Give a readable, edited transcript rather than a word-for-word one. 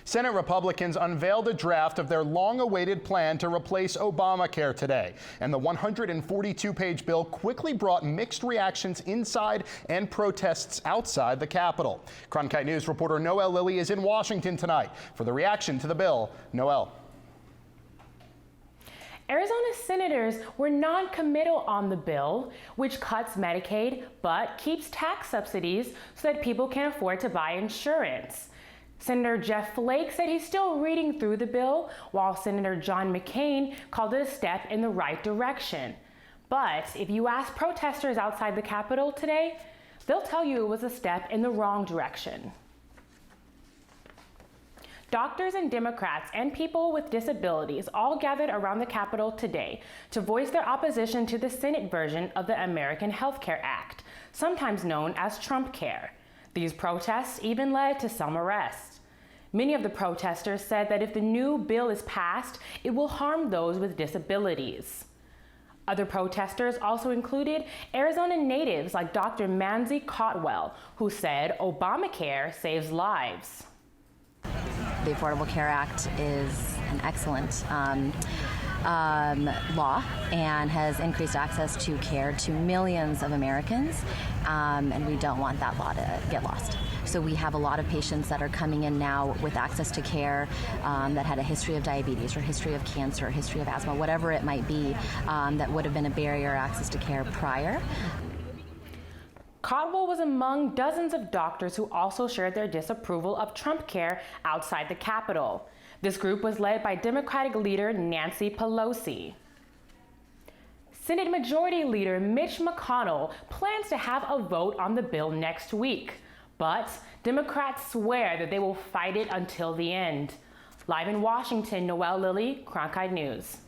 Senate Republicans unveiled a draft of their long-awaited plan to replace Obamacare today. And the 142-page bill quickly brought mixed reactions inside and protests outside the Capitol. Cronkite News reporter Noelle Lilley is in Washington tonight for the reaction to the bill. Noelle. Arizona senators were non-committal on the bill, which cuts Medicaid but keeps tax subsidies so that people can afford to buy insurance. Senator Jeff Flake said he's still reading through the bill, while Senator John McCain called it a step in the right direction. But if you ask protesters outside the Capitol today, they'll tell you it was a step in the wrong direction. Doctors and Democrats and people with disabilities all gathered around the Capitol today to voice their opposition to the Senate version of the American Health Care Act, sometimes known as Trump Care. These protests even led to some arrests. Many of the protesters said that if the new bill is passed, it will harm those with disabilities. Other protesters also included Arizona natives like Dr. Manzi Cotwell, who said Obamacare saves lives. The Affordable Care Act is an excellent law and has increased access to care to millions of Americans, and we don't want that law to get lost. So we have a lot of patients that are coming in now with access to care that had a history of diabetes or history of cancer, history of asthma, whatever it might be, that would have been a barrier access to care prior. Codwell was among dozens of doctors who also shared their disapproval of Trump Care outside the Capitol. This group was led by Democratic leader Nancy Pelosi. Senate Majority Leader Mitch McConnell plans to have a vote on the bill next week, but Democrats swear that they will fight it until the end. Live in Washington, Noelle Lilley, Cronkite News.